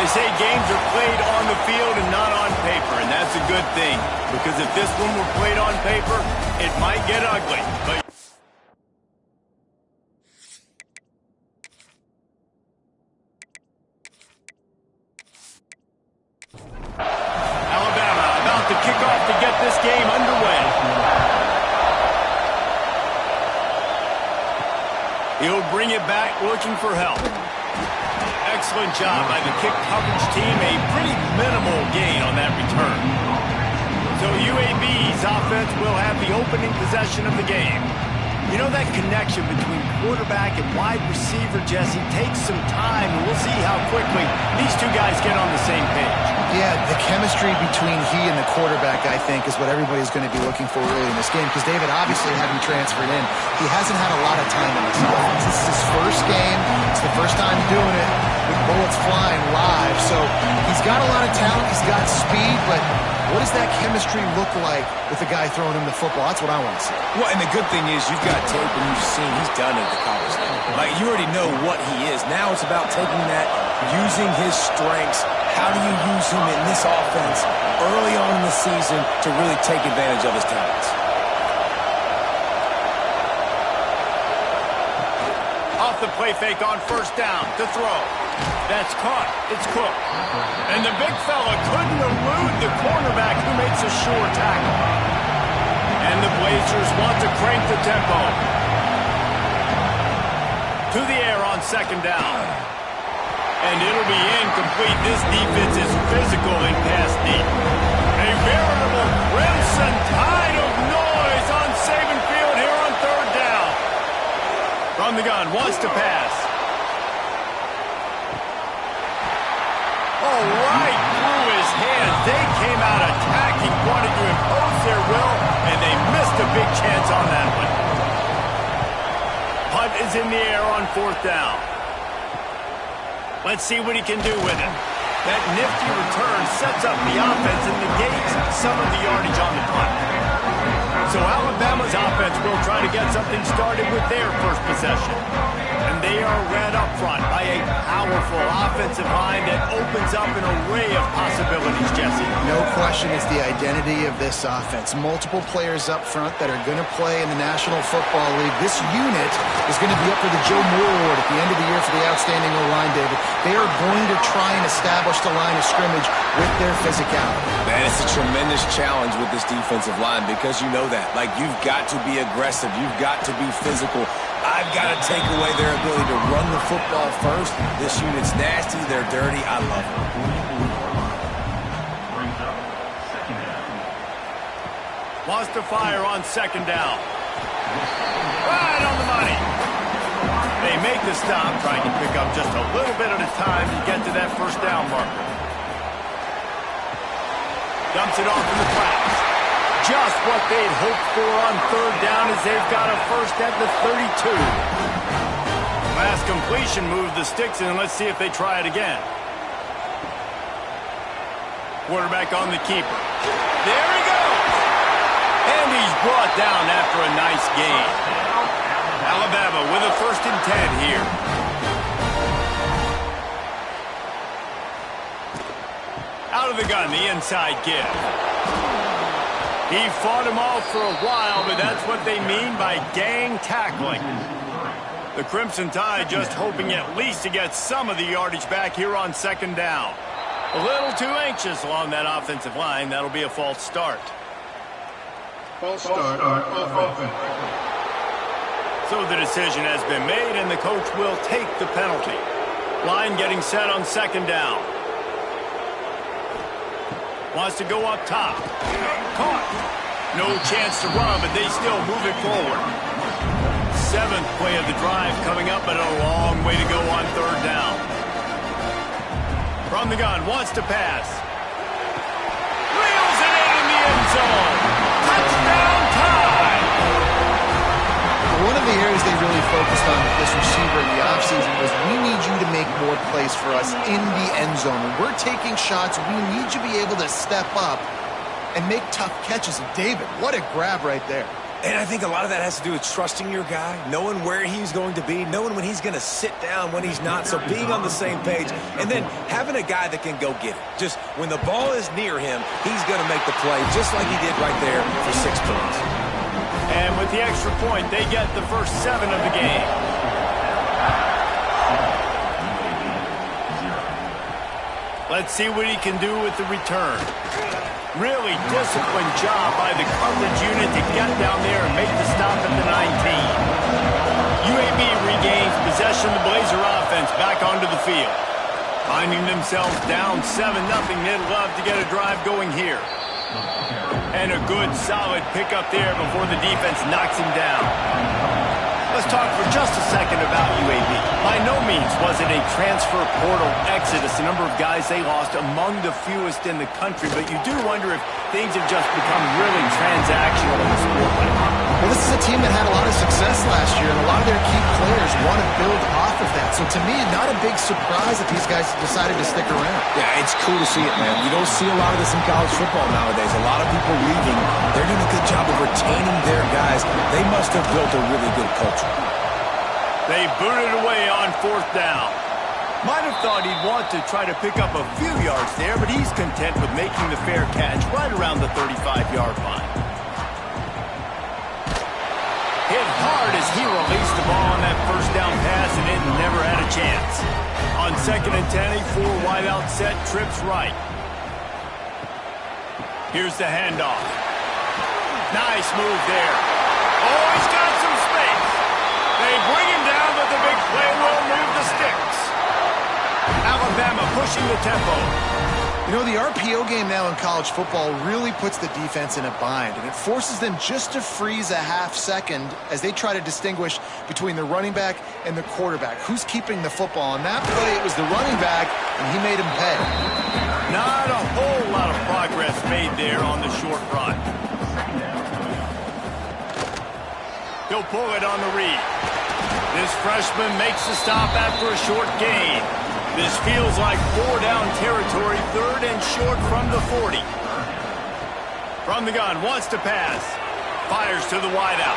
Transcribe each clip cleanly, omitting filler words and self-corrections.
They say games are played on the field and not on paper, and that's a good thing. Because if this one were played on paper, it might get ugly. But Alabama about to kick off to get this game underway. He'll bring it back looking for help. Excellent job by the kick coverage team. A pretty minimal gain on that return. So UAB's offense will have the opening possession of the game. You know, that connection between quarterback and wide receiver, Jesse, takes some time, and we'll see how quickly these two guys get on the same page. Yeah, the chemistry between he and the quarterback, I think, is what everybody's going to be looking for early in this game. Because David, obviously, having transferred in, he hasn't had a lot of time in this offense. This is his first game. It's the first time doing it with bullets flying live. So he's got a lot of talent. He's got speed, but what does that chemistry look like with the guy throwing him the football? That's what I want to see. Well, and the good thing is you've got tape and you've seen he's done it at the college level. Like, you already know what he is. Now it's about taking that, using his strengths. How do you use him in this offense early on in the season to really take advantage of his talents? Off the play fake on first down to throw. That's caught. It's Cook. And the big fella couldn't elude the cornerback who makes a sure tackle. And the Blazers want to crank the tempo. To the air on second down. And it'll be incomplete. This defense is physical and pass deep. A veritable crimson tide of noise on Saban Field here on third down. From the gun, wants to pass. Oh, right through his hands. They came out attacking, wanted to impose their will, and they missed a big chance on that one. Punt is in the air on fourth down. Let's see what he can do with it. That nifty return sets up the offense and negates some of the yardage on the punt. So Alabama's offense will try to get something started with their first possession. And they are led up front by a powerful offensive line that opens up an array of possibilities, Jesse. No question it's the identity of this offense. Multiple players up front that are going to play in the National Football League. This unit is going to be up for the Joe Moore Award at the end of the year for the outstanding O-line, David. They are going to try and establish the line of scrimmage with their physicality. Man, it's a tremendous challenge with this defensive line because you know that. Like, you've got to be aggressive. You've got to be physical. I've got to take away their ability to run the football first. This unit's nasty. They're dirty. I love it. Wants to fire on second down. Right on the money. They make the stop, trying to pick up just a little bit at a time to get to that first down marker. Dumps it off in the flats. Just what they'd hoped for on third down as they've got a first at the 32. Last completion moved the sticks in. Let's see if they try it again. Quarterback on the keeper. There he goes. And he's brought down after a nice gain. Alabama with a 1st and 10 here. Out of the gun, the inside give. He fought him off for a while, but that's what they mean by gang tackling. The Crimson Tide just hoping at least to get some of the yardage back here on second down. A little too anxious along that offensive line. That'll be a false start. False start on offense. So the decision has been made, and the coach will take the penalty. Line getting set on second down. Wants to go up top. Caught. No chance to run, but they still move it forward. 7th play of the drive coming up, but a long way to go on third down. From the gun, wants to pass. Reels it in the end zone. Touchdown time! One of the areas they really focused on with this receiver in the offseason was, we need you to make more plays for us in the end zone. When we're taking shots, we need you to be able to step up and make tough catches. And David, what a grab right there. And I think a lot of that has to do with trusting your guy, knowing where he's going to be, knowing when he's going to sit down, when he's not, so being on the same page, and then having a guy that can go get it. Just when the ball is near him, he's going to make the play just like he did right there for 6 points. And with the extra point, they get the first 7 of the game. Let's see what he can do with the return. Really disciplined job by the coverage unit to get down there and make the stop at the 19. UAB regains possession of the Blazer offense back onto the field. Finding themselves down 7-0, they'd love to get a drive going here. And a good, solid pickup there before the defense knocks him down. Let's talk for just a second about UAB. By no means was it a transfer portal exodus. The number of guys they lost among the fewest in the country, but you do wonder if things have just become really transactional in the sport right now. Well, this is a team that had a lot of success last year, and a lot of their key players want to build off of that. So to me, not a big surprise that these guys decided to stick around. Yeah, it's cool to see it, man. You don't see a lot of this in college football nowadays. A lot of people leaving. They're doing a good job of retaining their guys. They must have built a really good culture. They booted away on 4th down. Might have thought he'd want to try to pick up a few yards there, but he's content with making the fair catch right around the 35-yard line. Hit hard as he released the ball on that first down pass, and it never had a chance. On 2nd and 10, a 4-wideout set, trips right. Here's the handoff. Nice move there. Oh, he's got some space. They bring him down, but the big play will move the sticks. Alabama pushing the tempo. You know, the RPO game now in college football really puts the defense in a bind, and it forces them just to freeze a half second as they try to distinguish between the running back and the quarterback. Who's keeping the football? On that play, it was the running back, and he made him pay. Not a whole lot of progress made there on the short run. He'll pull it on the read. This freshman makes the stop after a short gain. This feels like 4-down territory, 3rd and short from the 40. From the gun, wants to pass. Fires to the wideout.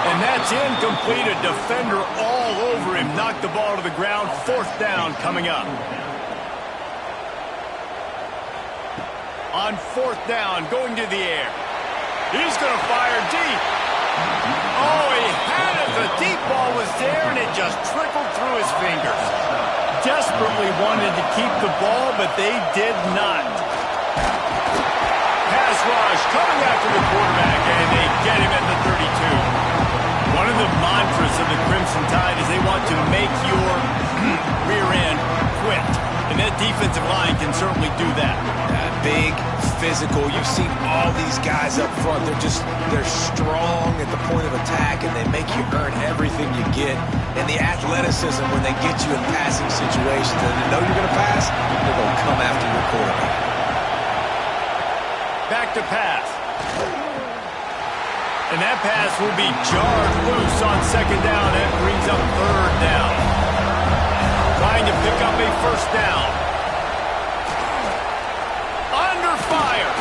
And that's incomplete. A defender all over him. Knocked the ball to the ground. 4th down coming up. On 4th down, going to the air. He's going to fire deep. Oh, he had it. The deep ball was there, and it just trickled through his fingers. Desperately wanted to keep the ball, but they did not. Pass rush coming after the quarterback, and they get him at the 32. One of the mantras of the Crimson Tide is they want to make your rear end quit. And that defensive line can certainly do that. Big, physical. You've seen all these guys up front. They're strong at the point of attack, and they make you earn everything you get. And the athleticism when they get you in passing situations, and you know you're going to pass, they're going to come after your quarterback. Back to pass. And that pass will be jarred loose on 2nd down. That brings up 3rd down. Trying to pick up a 1st down. Under fire.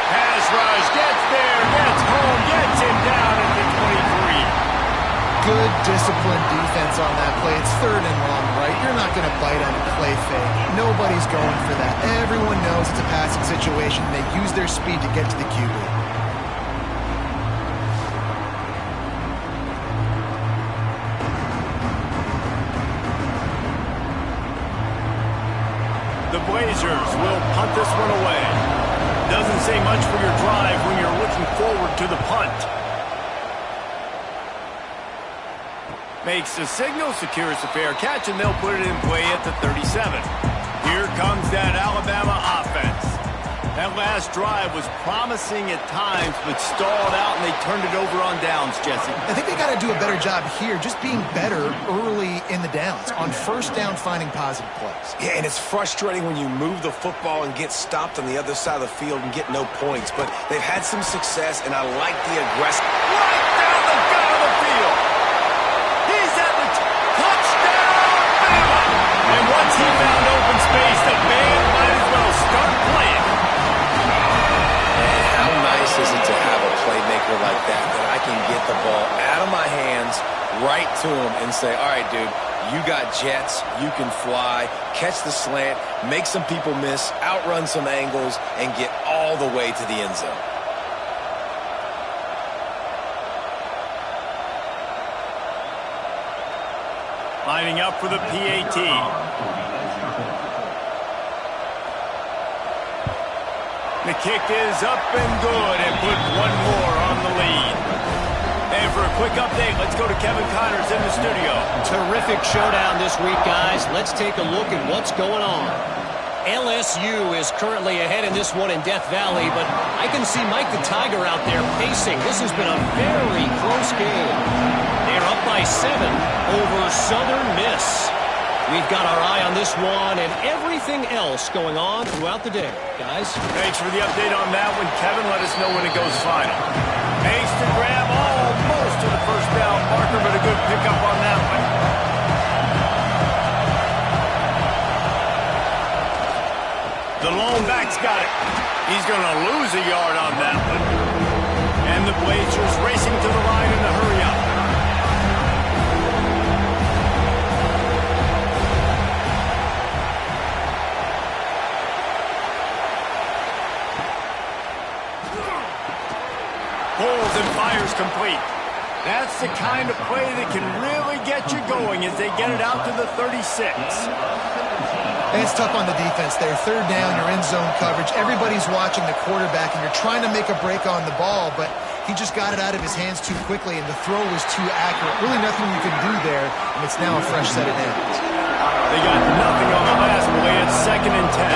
Pass rush, gets there, gets home, gets him down at the 23. Good disciplined defense on that play. It's 3rd and long, right? You're not going to bite on a play fake. Nobody's going for that. Everyone knows it's a passing situation. They use their speed to get to the QB. The Blazers will punt this one away. Doesn't say much for your drive when you're looking forward to the punt. Makes the signal, secures the fair catch, and they'll put it in play at the 37. Here comes that Alabama offense. That last drive was promising at times, but stalled out, and they turned it over on downs, Jesse. I think they got to do a better job here, just being better early in the downs. On 1st down, finding positive plays. Yeah, and it's frustrating when you move the football and get stopped on the other side of the field and get no points. But they've had some success, and I like the aggressive. Right down the gut of the field. He's at the touchdown, Bama! And once he found open space, the band might as well start playing. How nice is it to have a playmaker like that I can to him and say, all right, dude, you got jets, you can fly, catch the slant, make some people miss, outrun some angles, and get all the way to the end zone. Lining up for the PAT. The kick is up and good and put one more on the lead. And for a quick update, let's go to Kevin Connors in the studio. Terrific showdown this week, guys. Let's take a look at what's going on. LSU is currently ahead in this one in Death Valley, but I can see Mike the Tiger out there pacing. This has been a very close game. They're up by 7 over Southern Miss. We've got our eye on this one and everything else going on throughout the day, guys. Thanks for the update on that one, Kevin. Let us know when it goes final. Makes the grab almost to the first down marker, but a good pickup on that one. The lone back's got it. He's going to lose a yard on that one. And the Blazers racing to the line in a hurry-up. Pulls and fires complete. That's the kind of play that can really get you going as they get it out to the 36. And it's tough on the defense there. Third down, you're in zone coverage. Everybody's watching the quarterback, and you're trying to make a break on the ball, but he just got it out of his hands too quickly, and the throw was too accurate. Really nothing you can do there, and it's now a fresh set of downs. They got nothing on the last play. It's 2nd and 10.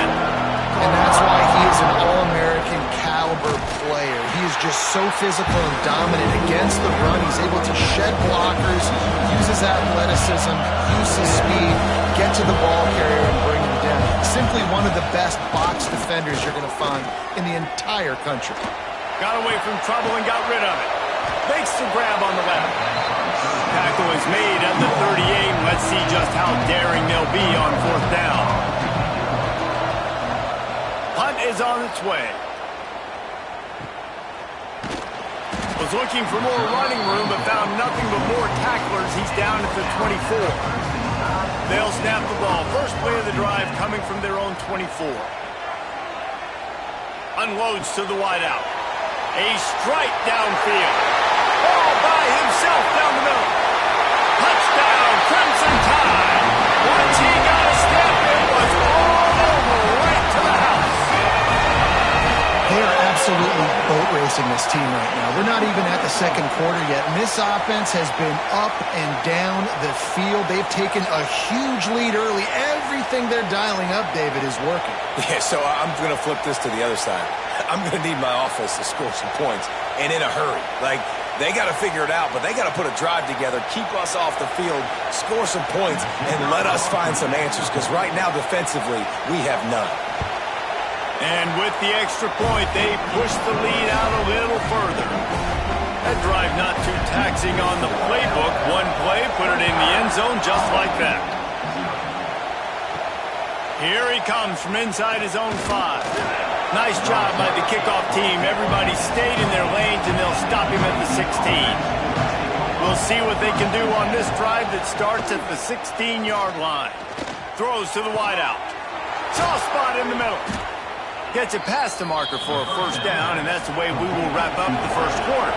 And that's why he is an All-American caliber player. He is just so physical and dominant against the run. He's able to shed blockers, use his athleticism, use his speed, get to the ball carrier and bring him down. Simply one of the best box defenders you're going to find in the entire country. Got away from trouble and got rid of it. Makes the grab on the left. Tackle is made at the 38. Let's see just how daring they'll be on 4th down. Punt is on its way. Was looking for more running room, but found nothing but more tacklers. He's down at the 24. They'll snap the ball. First play of the drive coming from their own 24. Unloads to the wideout. A strike downfield. All by himself down the middle. Touchdown, Crimson Tide. Once he got a step, it was all over right to the house. They are absolutely boat racing this team right now. We're not even at the second quarter yet, and this offense has been up and down the field. They've taken a huge lead early. Everything they're dialing up, David, is working. Yeah, so I'm going to flip this to the other side. I'm going to need my offense to score some points, and in a hurry. Like, they got to figure it out, but they got to put a drive together, keep us off the field, score some points, and let us find some answers, because right now, defensively, we have none. And with the extra point, they push the lead out a little further. That drive not too taxing on the playbook. One play, put it in the end zone just like that. Here he comes from inside his own 5. Nice job by the kickoff team. Everybody stayed in their lanes, and they'll stop him at the 16. We'll see what they can do on this drive that starts at the 16-yard line. Throws to the wideout. Soft spot in the middle. Gets it past the marker for a first down, and that's the way we will wrap up the first quarter.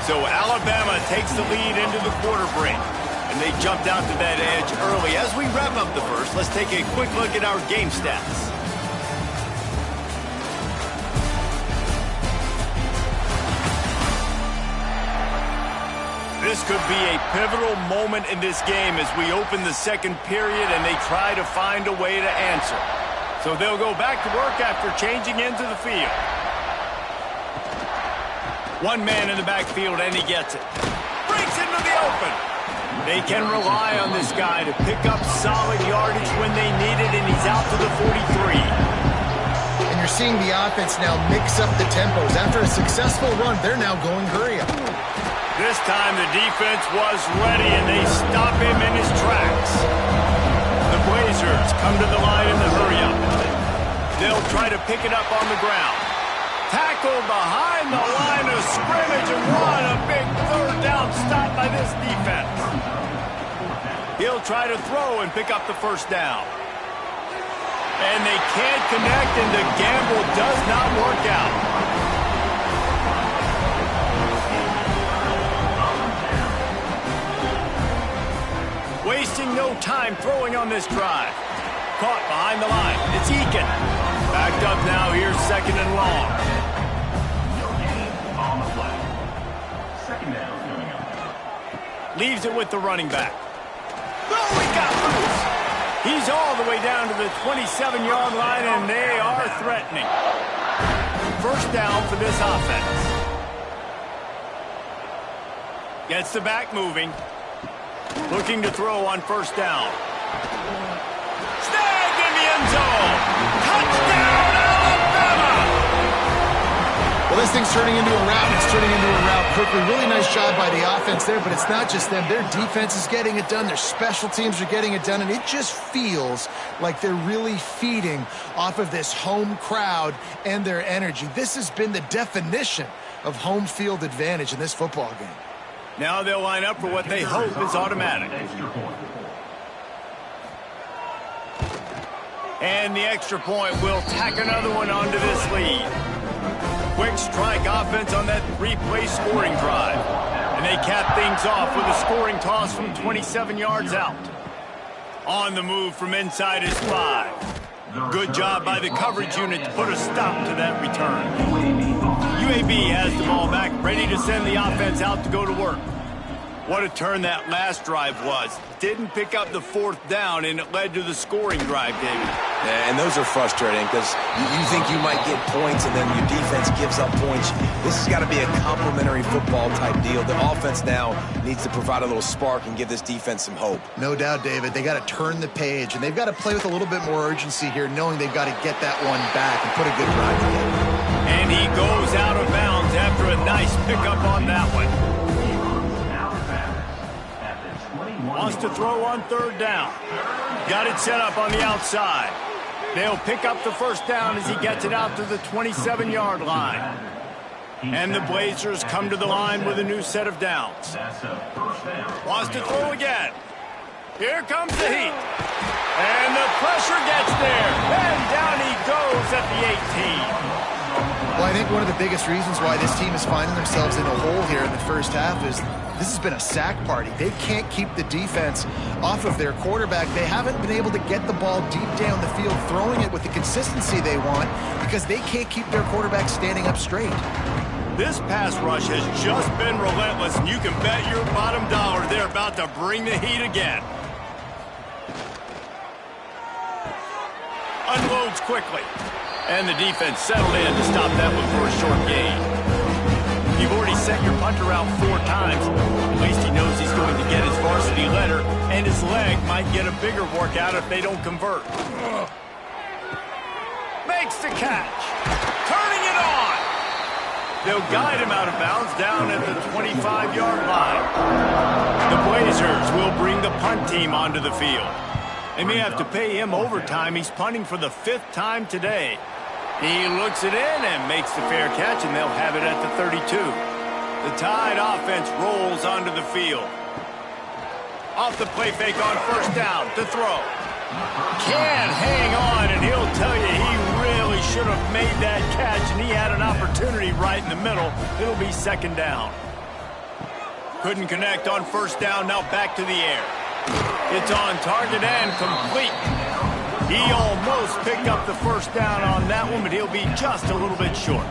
So Alabama takes the lead into the quarter break, and they jumped out to that edge early. As we wrap up the first, let's take a quick look at our game stats. This could be a pivotal moment in this game as we open the second period and they try to find a way to answer. So they'll go back to work after changing into the field. One man in the backfield and he gets it. Breaks into the open. They can rely on this guy to pick up solid yardage when they need it, and he's out to the 43. And you're seeing the offense now mix up the tempos. After a successful run, they're now going hurry up. This time the defense was ready, and they stop him in his tracks. The Blazers come to the line in the hurry-up. They'll try to pick it up on the ground. Tackled behind the line of scrimmage, and what a big third down stop by this defense. He'll try to throw and pick up the first down. And they can't connect, and the gamble does not work out. Wasting no time throwing on this drive. Caught behind the line. It's Eakin. Backed up now. Here's second and long. Leaves it with the running back. Oh, he got loose. He's all the way down to the 27-yard line, and they are threatening. First down for this offense. Gets the back moving. Looking to throw on first down. Snagged in the end zone. Touchdown, Alabama! Well, this thing's turning into a rout, and it's turning into a rout quickly. Really nice job by the offense there, but it's not just them. Their defense is getting it done. Their special teams are getting it done, and it just feels like they're really feeding off of this home crowd and their energy. This has been the definition of home field advantage in this football game. Now they'll line up for what they hope is automatic. And the extra point will tack another one onto this lead. Quick strike offense on that three-play scoring drive. And they cap things off with a scoring toss from 27 yards out. On the move from inside his 5. Good job by the coverage unit to put a stop to that return. UAB has the ball back, ready to send the offense out to go to work. What a turn that last drive was. Didn't pick up the fourth down, and it led to the scoring drive, David. Yeah, and those are frustrating because you think you might get points, and then your defense gives up points. This has got to be a complementary football type deal. The offense now needs to provide a little spark and give this defense some hope. No doubt, David. They got to turn the page, and they've got to play with a little bit more urgency here, knowing they've got to get that one back and put a good drive together. And he goes out of bounds after a nice pickup on that one. Wants to throw on third down. Got it set up on the outside. They'll pick up the first down as he gets it out to the 27-yard line. And the Blazers come to the line with a new set of downs. Wants to throw again. Here comes the heat. And the pressure gets there. And down he goes at the 18. Well, I think one of the biggest reasons why this team is finding themselves in a hole here in the first half is this has been a sack party. They can't keep the defense off of their quarterback. They haven't been able to get the ball deep down the field, throwing it with the consistency they want because they can't keep their quarterback standing up straight. This pass rush has just been relentless, and you can bet your bottom dollar they're about to bring the heat again. Unloads quickly. And the defense settled in to stop that one for a short gain. You've already sent your punter out 4 times. At least he knows he's going to get his varsity letter, and his leg might get a bigger workout if they don't convert. Makes the catch. Turning it on. They'll guide him out of bounds down at the 25-yard line. The Blazers will bring the punt team onto the field. They may have to pay him overtime. He's punting for the 5th time today. He looks it in and makes the fair catch, and they'll have it at the 32. The Tide offense rolls onto the field. Off the play fake on first down to throw. Can't hang on, and he'll tell you he really should have made that catch, and he had an opportunity right in the middle. It'll be second down. Couldn't connect on first down, now back to the air. It's on target and complete. He almost picked up the first down on that one, but he'll be just a little bit short.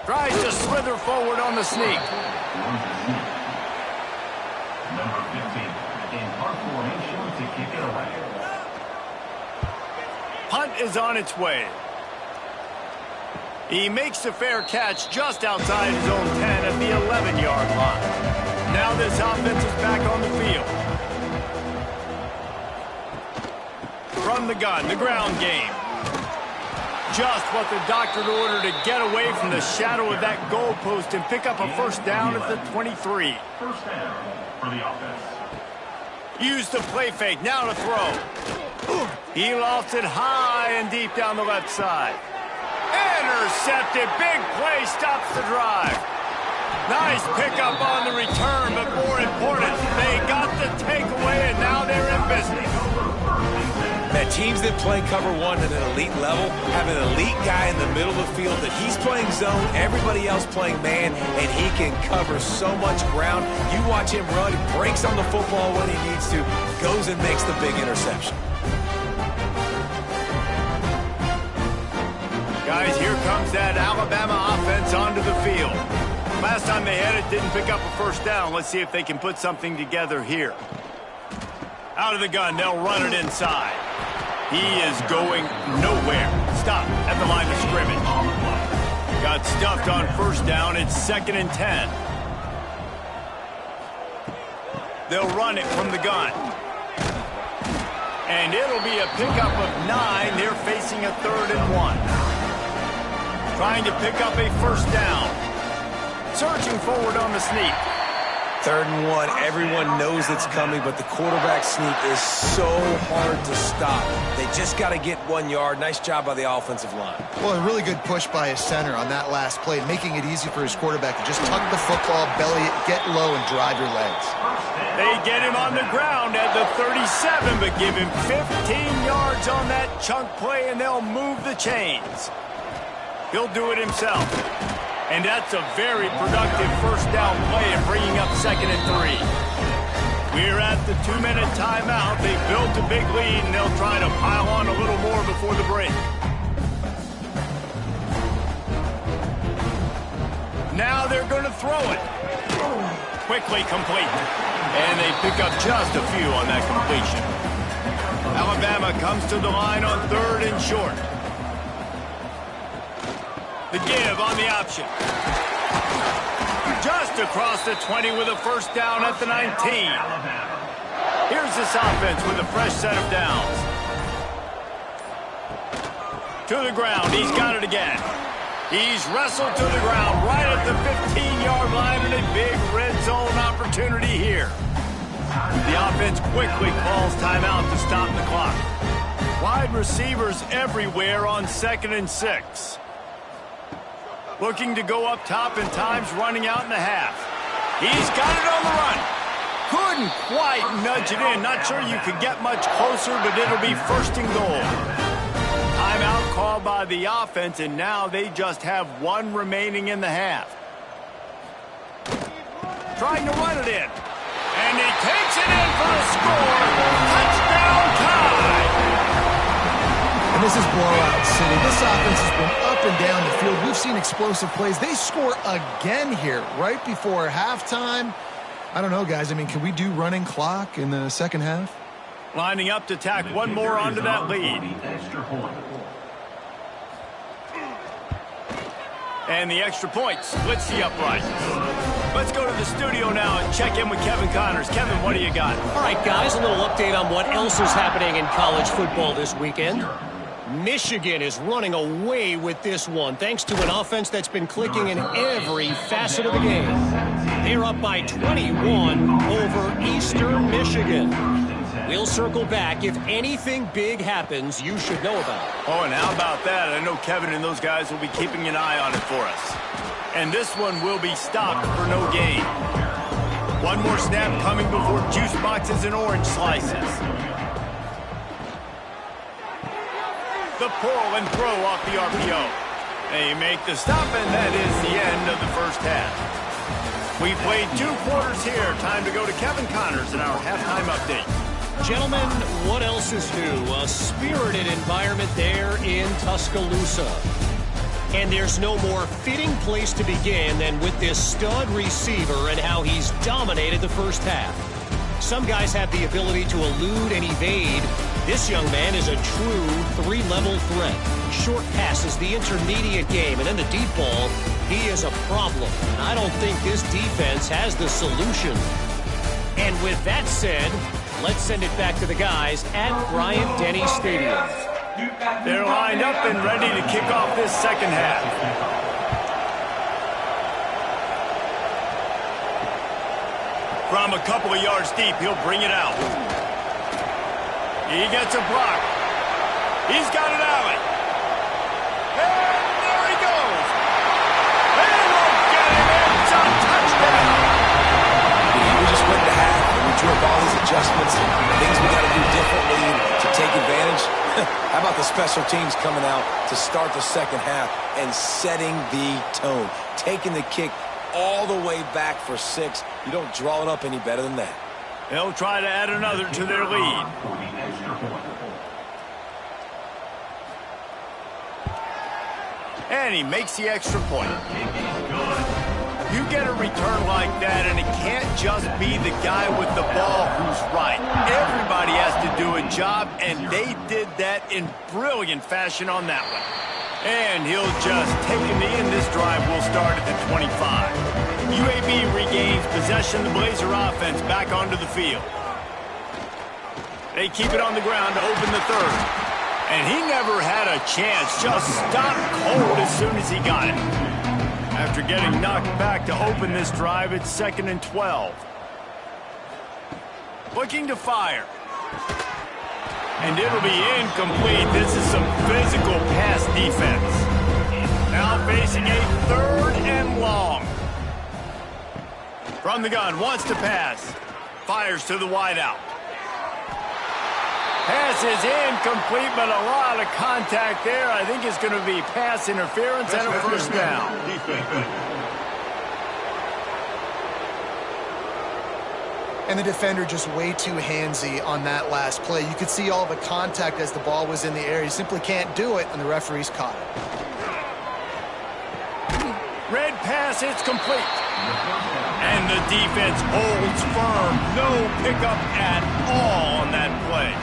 Tries to slither forward on the sneak. Number 15 in punt formation to kick it away. Punt is on its way. He makes the fair catch just outside his own 10 at the 11-yard line. Now this offense is back on the field. From the gun, the ground game. Just what the doctor ordered to get away from the shadow of that goalpost and pick up a first down at the 23. First down for the offense. Use the play fake, now to throw. He lofts it high and deep down the left side. Intercepted. Big play stops the drive. Nice pickup on the return, but more important, they got the takeaway, and now they're in business. That teams that play cover one at an elite level have an elite guy in the middle of the field that he's playing zone, everybody else playing man, and he can cover so much ground. You watch him run, he breaks on the football when he needs to, goes and makes the big interception. Guys, here comes that Alabama offense onto the field. Last time they had it, didn't pick up a first down. Let's see if they can put something together here. Out of the gun, they'll run it inside. He is going nowhere. Stop at the line of scrimmage. Got stuffed on first down. It's 2nd and 10. They'll run it from the gun. And it'll be a pickup of 9. They're facing a 3rd and 1. Trying to pick up a first down. Searching forward on the sneak. 3rd and 1. Everyone knows it's coming, but the quarterback sneak is so hard to stop. They just got to get 1 yard. Nice job by the offensive line. Well, a really good push by his center on that last play, making it easy for his quarterback to just tuck the football, belly it, get low, and drive your legs. They get him on the ground at the 37, but give him 15 yards on that chunk play, and they'll move the chains. He'll do it himself. And that's a very productive first down play of bringing up 2nd and 3. We're at the 2-minute timeout. They built a big lead, and they'll try to pile on a little more before the break. Now they're going to throw it. Quickly complete. And they pick up just a few on that completion. Alabama comes to the line on 3rd and short. The give on the option. Just across the 20 with a first down at the 19. Here's this offense with a fresh set of downs. To the ground. He's got it again. He's wrestled to the ground right at the 15-yard line, and a big red zone opportunity here. The offense quickly calls timeout to stop the clock. Wide receivers everywhere on 2nd and 6. Looking to go up top, and time's running out in the half. He's got it on the run. Couldn't quite nudge it in. Not sure you could get much closer, but it'll be 1st and goal. Timeout called by the offense, and now they just have 1 remaining in the half. Trying to run it in. And he takes it in for a score. Touchdown tie. And this is blowout city. This offense has been up and down the field. We've seen explosive plays. They score again here right before halftime. I don't know, guys. I mean, can we do running clock in the second half? Lining up to tack 1 more onto that lead. And the extra point splits the uprights. Let's go to the studio now and check in with Kevin Connors. Kevin, what do you got? All right, guys, a little update on what else is happening in college football this weekend. Michigan is running away with this one, thanks to an offense that's been clicking in every facet of the game. They're up by 21 over Eastern Michigan. We'll circle back. If anything big happens, you should know about it. Oh, and how about that? I know Kevin and those guys will be keeping an eye on it for us. And this one will be stopped for no gain. 1 more snap coming before juice boxes and orange slices. The pull and throw off the RPO. They make the stop, and that is the end of the first half. We played 2 quarters here. Time to go to Kevin Connors in our halftime update. Gentlemen, what else is new? A spirited environment there in Tuscaloosa. And there's no more fitting place to begin than with this stud receiver and how he's dominated the first half. Some guys have the ability to elude and evade. This young man is a true 3-level threat. Short passes, the intermediate game, and then the deep ball, he is a problem. And I don't think this defense has the solution. And with that said, let's send it back to the guys at Bryant-Denny Stadium. They're lined up and ready to kick off this second half. From a couple of yards deep, he'll bring it out. He gets a block. He's got an alley. And adjustments, things we got to do differently to take advantage. How about the special teams coming out to start the second half and setting the tone, taking the kick all the way back for 6. You don't draw it up any better than that. They'll try to add another to their lead. And he makes the extra point. You get a return like that, and it can't just be the guy with the ball who's right. Everybody has to do a job, and they did that in brilliant fashion on that one. And he'll just take a knee, and this drive will start at the 25. UAB regains possession of the Blazer offense back onto the field. They keep it on the ground to open the third. And he never had a chance, just stopped cold as soon as he got it. After getting knocked back to open this drive, it's 2nd and 12. Looking to fire. And it'll be incomplete. This is some physical pass defense. Now facing a 3rd and long. From the gun, wants to pass. Fires to the wideout. Pass is incomplete, but a lot of contact there. I think it's going to be pass interference and a first down. And the defender just way too handsy on that last play. You could see all the contact as the ball was in the air. You simply can't do it, and the referees caught it. Red pass, it's complete. And the defense holds firm. No pickup at all on that play.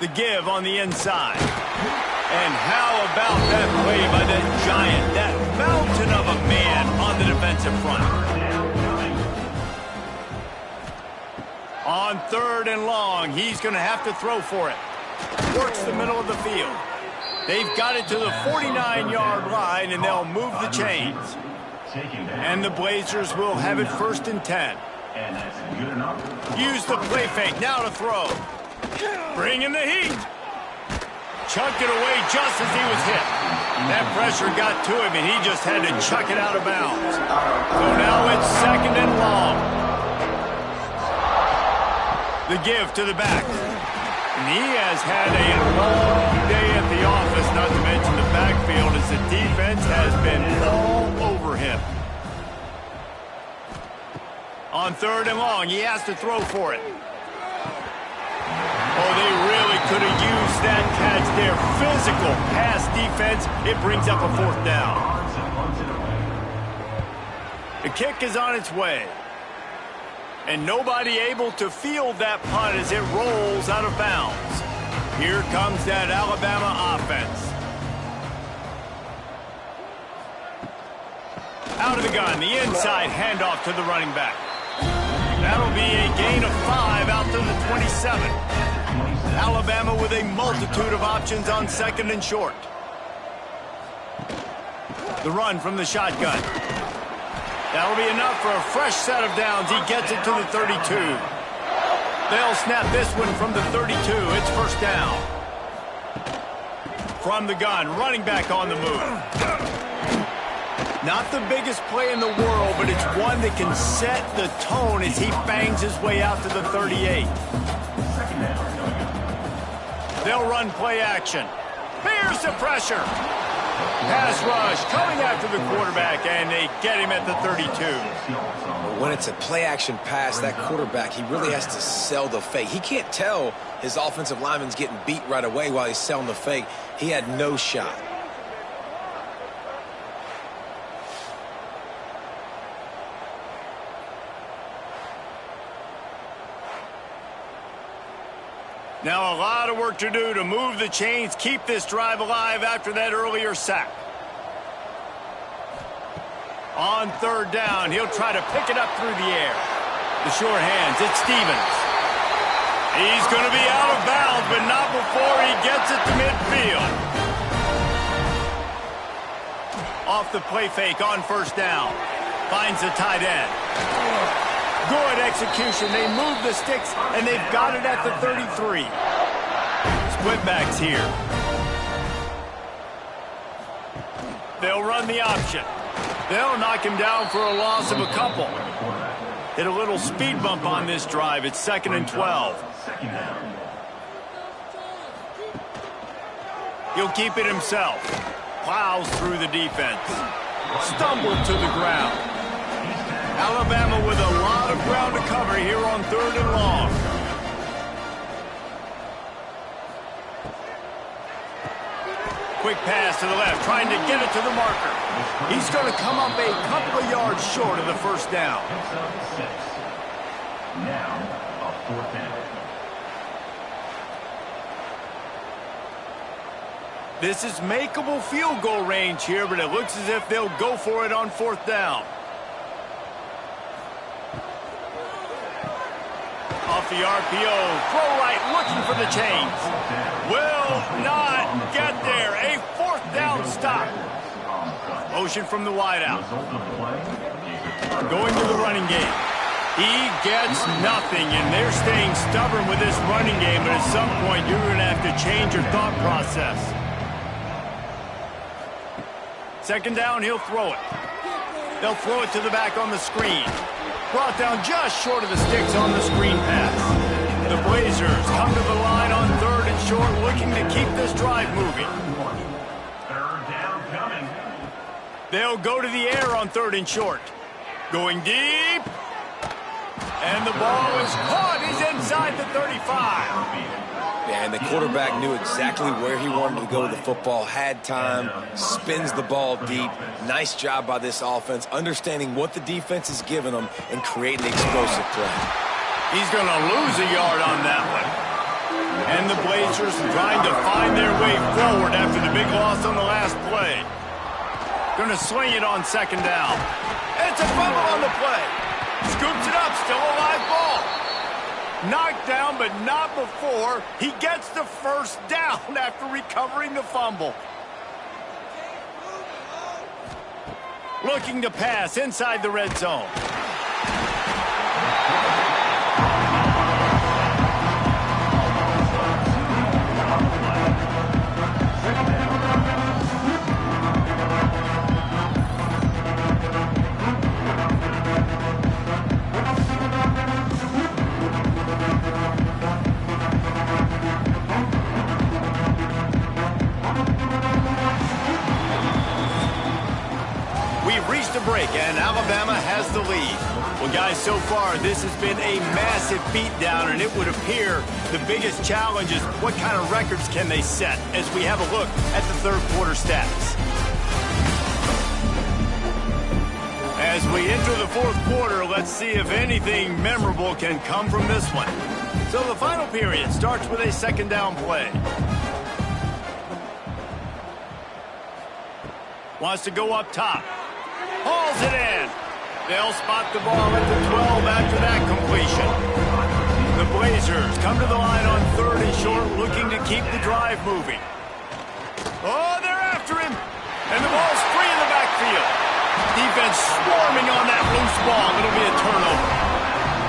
The give on the inside. And how about that play by that giant, that mountain of a man on the defensive front. On 3rd and long, he's going to have to throw for it. Works the middle of the field. They've got it to the 49-yard line, and they'll move the chains. And the Blazers will have it 1st and 10. Use the play fake, now to throw. Bring in the heat. Chucked it away just as he was hit. That pressure got to him, and he just had to chuck it out of bounds. So now it's 2nd and long. The give to the back. And he has had a long day at the office, not to mention the backfield, as the defense has been all over him. On 3rd and long, he has to throw for it. Oh, they really could have used that catch there. Physical pass defense. It brings up a 4th down. The kick is on its way. And nobody able to field that punt as it rolls out of bounds. Here comes that Alabama offense. Out of the gun, the inside handoff to the running back. That'll be a gain of 5 out to the 27. Alabama with a multitude of options on 2nd and short. The run from the shotgun. That'll be enough for a fresh set of downs. He gets it to the 32. They'll snap this one from the 32. It's 1st down. From the gun, running back on the move. Not the biggest play in the world, but it's one that can set the tone as he bangs his way out to the 38. They'll run play action. Here's the pressure. Pass rush coming after the quarterback, and they get him at the 32. When it's a play-action pass, that quarterback, he really has to sell the fake. He can't tell his offensive lineman's getting beat right away while he's selling the fake. He had no shot. Now a lot of work to do to move the chains, keep this drive alive after that earlier sack. On 3rd down, he'll try to pick it up through the air. The short hands, it's Stevens. He's going to be out of bounds, but not before he gets it to midfield. Off the play fake on 1st down. Finds the tight end. Good execution. They move the sticks, and they've got it at the 33. Split backs here. They'll run the option. They'll knock him down for a loss of a couple. Hit a little speed bump on this drive. It's 2nd and 12. He'll keep it himself. Plows through the defense. Stumbled to the ground. Alabama with a lot of ground to cover here on 3rd and long. Quick pass to the left, trying to get it to the marker. He's going to come up a couple of yards short of the first down. Now, a 4th down. This is makeable field goal range here, but it looks as if they'll go for it on 4th down. Off the RPO, throw right, looking for the chains. Will not get there. A 4th down stop. Motion from the wideout. Going to the running game. He gets nothing, and they're staying stubborn with this running game, but at some point you're going to have to change your thought process. 2nd down, he'll throw it. They'll throw it to the back on the screen. Brought down just short of the sticks on the screen pass. The Blazers come to the line on 3rd and short, looking to keep this drive moving. 3rd down coming. They'll go to the air on 3rd and short. Going deep. And the ball is caught. He's inside the 35. Yeah, and the quarterback knew exactly where he wanted to go with the football, had time, spins the ball deep. Nice job by this offense, understanding what the defense is giving them and creating explosive play. He's going to lose a yard on that one. And the Blazers trying to find their way forward after the big loss on the last play. Going to sling it on 2nd down. It's a fumble on the play. Scoops it up, still a live ball. Knocked down, but not before he gets the 1st down after recovering the fumble. Looking to pass inside the red zone. Break, and Alabama has the lead. Well, guys, so far this has been a massive beatdown, and it would appear the biggest challenge is what kind of records can they set as we have a look at the 3rd quarter stats. As we enter the 4th quarter, let's see if anything memorable can come from this one. So the final period starts with a 2nd down play. Wants to go up top. Hauls it in. They'll spot the ball at the 12 after that completion. The Blazers come to the line on 3rd and short, looking to keep the drive moving. Oh, they're after him. And the ball's free in the backfield. Defense swarming on that loose ball. It'll be a turnover.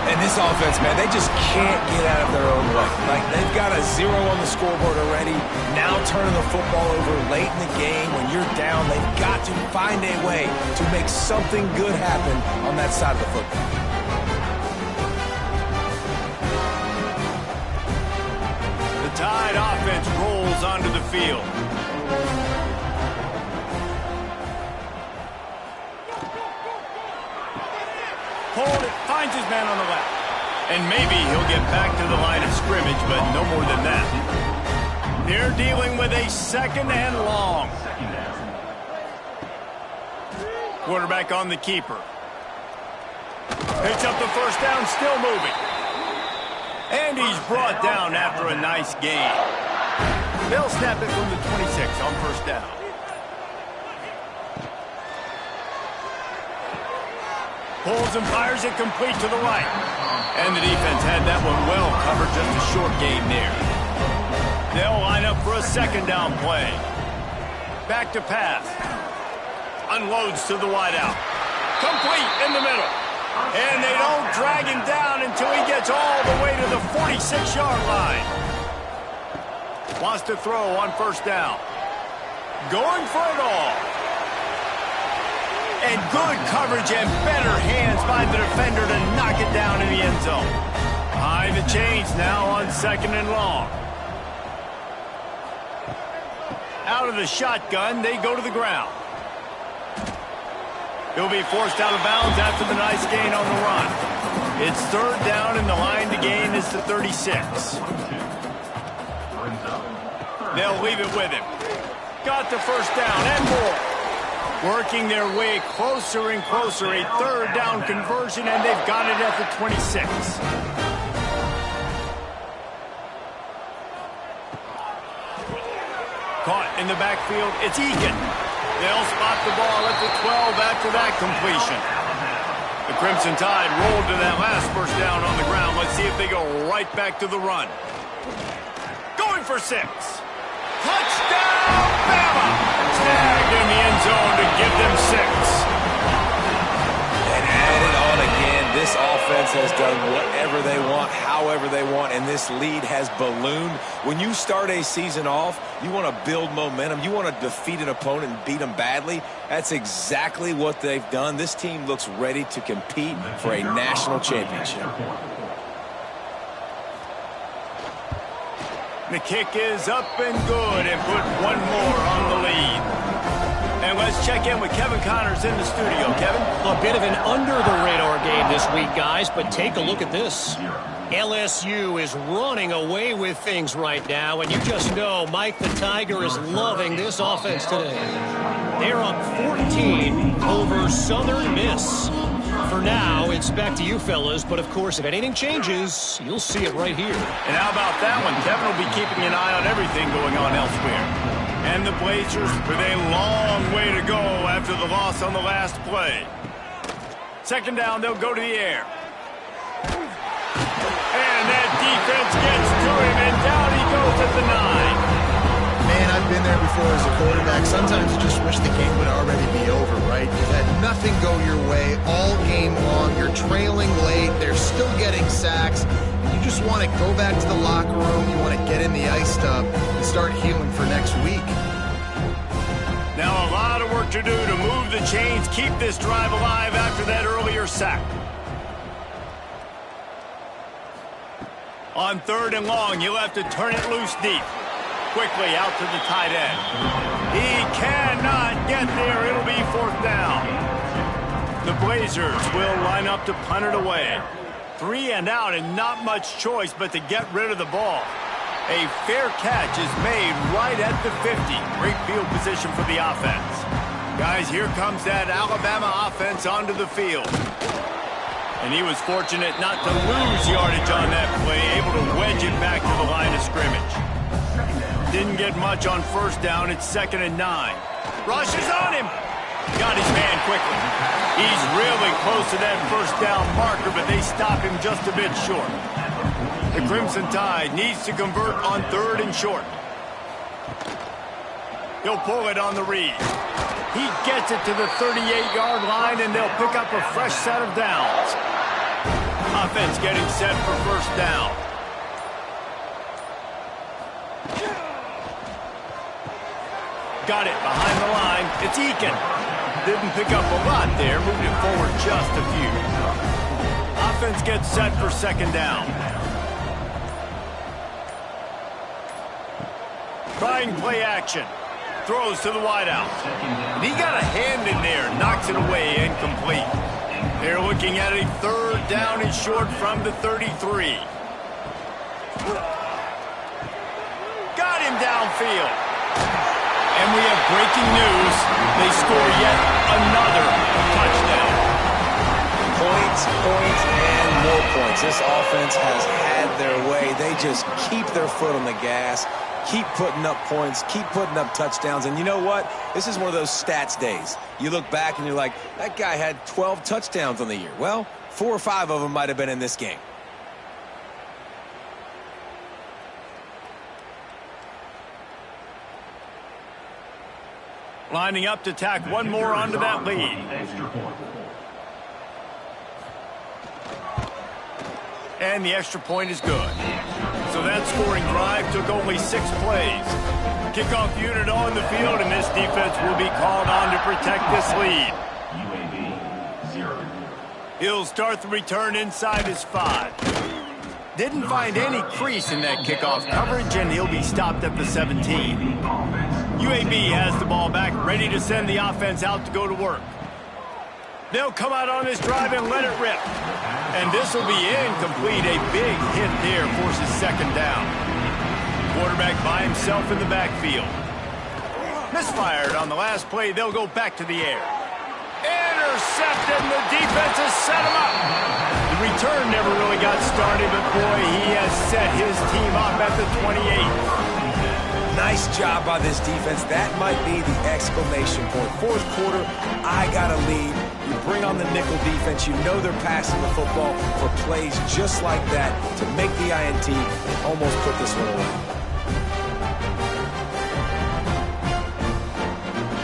And this offense, man, they just can't get out of their own way. Like, they've got a 0 on the scoreboard already. Now turning the football over late in the game. When you're down, they've got to find a way to make something good happen on that side of the football. The Tide offense rolls onto the field. Hold it, finds his man on the left. And maybe he'll get back to the line of scrimmage, but no more than that. They're dealing with a 2nd and long. Quarterback on the keeper. Picks up the 1st down, still moving. And he's brought down after a nice gain. They'll snap it from the 26 on 1st down. Pulls and fires it complete to the right. And the defense had that one well covered, just a short gain there. They'll line up for a 2nd down play. Back to pass. Unloads to the wideout. Complete in the middle. And they don't drag him down until he gets all the way to the 46-yard line. Wants to throw on 1st down. Going for it all. And good coverage and better hands by the defender to knock it down in the end zone. Behind the chains now on 2nd and long. Out of the shotgun, they go to the ground. He'll be forced out of bounds after the nice gain on the run. It's 3rd down, and the line to gain is the 36. They'll leave it with him. Got the 1st down and more. Working their way closer and closer. A 3rd down conversion, and they've got it at the 26. Caught in the backfield, it's Egan. They'll spot the ball at the 12 after that completion. The Crimson Tide rolled to that last 1st down on the ground. Let's see if they go right back to the run. Going for 6. Touchdown, Bama! Tagged in the end zone to give them 6. And added on again, this offense has done whatever they want, however they want, and this lead has ballooned. When you start a season off, you want to build momentum. You want to defeat an opponent and beat them badly. That's exactly what they've done. This team looks ready to compete for a national championship. The kick is up and good, and put one more on the lead. And let's check in with Kevin Connors in the studio. Kevin? A bit of an under-the-radar game this week, guys, but take a look at this. LSU is running away with things right now, and you just know Mike the Tiger is loving this offense today. They're up 14 over Southern Miss. For now, it's back to you fellas, but of course, if anything changes, you'll see it right here. And how about that one? Kevin will be keeping an eye on everything going on elsewhere. And the Blazers with a long way to go after the loss on the last play. 2nd down, they'll go to the air. And that defense gets to him, and down he goes at the 9. Man, I've been there before as a quarterback. Sometimes you just wish the game would already be over, right? You've had nothing go your way all game long. You're trailing late. They're still getting sacks. You just want to go back to the locker room. You want to get in the ice tub and start healing for next week. Now a lot of work to do to move the chains, keep this drive alive after that earlier sack. On 3rd and long, you'll have to turn it loose deep. Quickly out to the tight end. He cannot get there. It'll be 4th down. The Blazers will line up to punt it away. 3 and out, and not much choice but to get rid of the ball. A fair catch is made right at the 50. Great field position for the offense. Guys, here comes that Alabama offense onto the field. And he was fortunate not to lose yardage on that play, able to wedge it back to the line of scrimmage. Didn't get much on 1st down. It's 2nd and 9. Rush is on him. Got his man quickly. He's really close to that 1st down marker, but they stop him just a bit short. The Crimson Tide needs to convert on 3rd and short. He'll pull it on the read. He gets it to the 38-yard line, and they'll pick up a fresh set of downs. Offense getting set for 1st down. Got it behind the line. It's Egan. Didn't pick up a lot there. Moved it forward just a few. Offense gets set for 2nd down. Trying play action. Throws to the wideout. And he got a hand in there. Knocks it away. Incomplete. They're looking at a 3rd down and short from the 33. Got him downfield. And we have breaking news. They score yet another touchdown. Points, and more points. This offense has had their way. They just keep their foot on the gas, keep putting up points, keep putting up touchdowns. And you know what? This is one of those stats days. You look back and you're like, that guy had 12 touchdowns on the year. Well, 4 or 5 of them might have been in this game. Lining up to tack one more onto that lead. And the extra point is good. So that scoring drive took only 6 plays. Kickoff unit on the field, and this defense will be called on to protect this lead. UAB, 0. He'll start the return inside his 5. Didn't find any crease in that kickoff coverage, and he'll be stopped at the 17. UAB has the ball back, ready to send the offense out to go to work. They'll come out on this drive and let it rip. And this will be incomplete. A big hit there forces second down. Quarterback by himself in the backfield. Misfired on the last play. They'll go back to the air. Intercepted, and the defense has set him up. The return never really got started, but boy, he has set his team up at the 28. Nice job by this defense. That might be the exclamation point. Fourth quarter, I got a lead. You bring on the nickel defense. You know they're passing the football for plays just like that to make the INT and almost put this one away.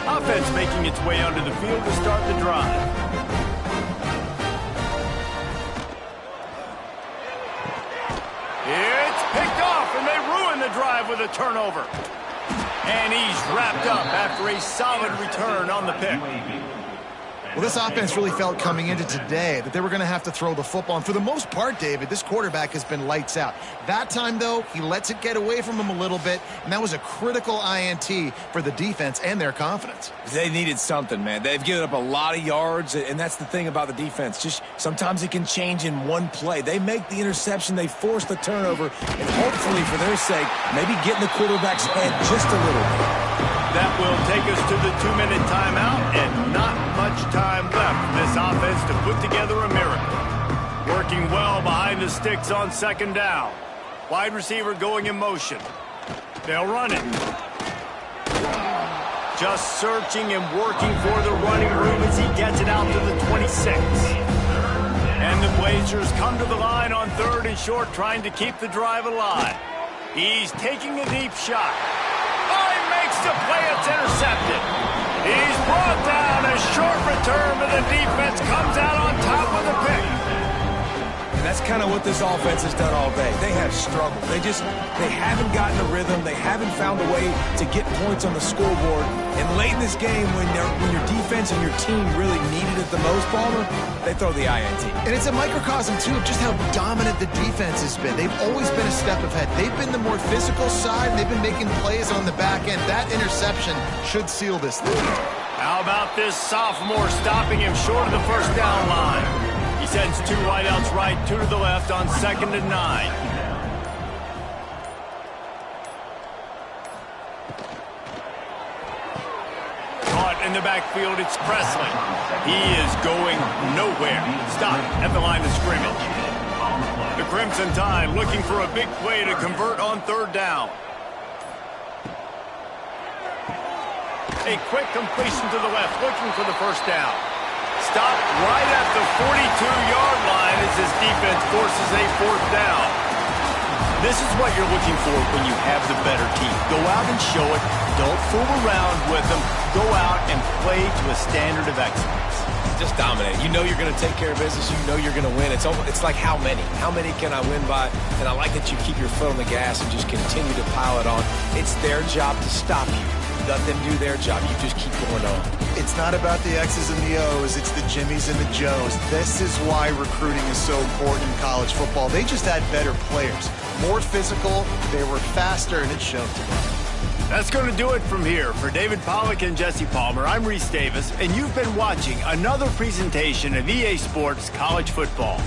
Offense making its way onto the field to start the drive. It's picked off, and they ruin the drive with a turnover. And he's wrapped up after a solid return on the pick. Well, this offense really felt coming into today that they were going to have to throw the football. And for the most part, David, this quarterback has been lights out. That time, though, he lets it get away from him a little bit, and that was a critical INT for the defense and their confidence. They needed something, man. They've given up a lot of yards, and that's the thing about the defense. Just sometimes it can change in one play. They make the interception, they force the turnover, and hopefully, for their sake, maybe get in the quarterback's head just a little bit. That will take us to the 2-minute timeout, and not much time left for this offense to put together a miracle. Working well behind the sticks on second down. Wide receiver going in motion. They'll run it. Just searching and working for the running room as he gets it out to the 26. And the Blazers come to the line on 3rd and short, trying to keep the drive alive. He's taking a deep shot. The play, it's intercepted. He's brought down. A short return, but the defense comes out on top of the pick. And that's kind of what this offense has done all day. They have struggled. They haven't gotten a rhythm. They haven't found a way to get points on the scoreboard. And late in this game, when your defense and your team really needed it the most, Palmer, they throw the INT. And it's a microcosm, too, of just how dominant the defense has been. They've always been a step ahead. They've been the more physical side, and they've been making plays on the back end. That interception should seal this thing. How about this sophomore stopping him short of the first down line? He sends 2 wideouts right, 2 to the left on 2nd and 9. In the backfield, it's Presley. He is going nowhere. Stop at the line of scrimmage. The Crimson Tide looking for a big play to convert on 3rd down. A quick completion to the left, looking for the first down. Stop right at the 42-yard line as this defense forces a 4th down. This is what you're looking for when you have the better team. Go out and show it. Don't fool around with them. Go out and play to a standard of excellence. Just dominate. You know you're going to take care of business. You know you're going to win. It's like how many? How many can I win by? And I like that you keep your foot on the gas and just continue to pile it on. It's their job to stop you. Let them do their job. You just keep going on. It's not about the X's and the O's. It's the Jimmies and the Joes. This is why recruiting is so important in college football. They just had better players. More physical, they were faster, and it showed today. That's going to do it from here. For David Pollack and Jesse Palmer, I'm Reese Davis, and you've been watching another presentation of EA Sports College Football.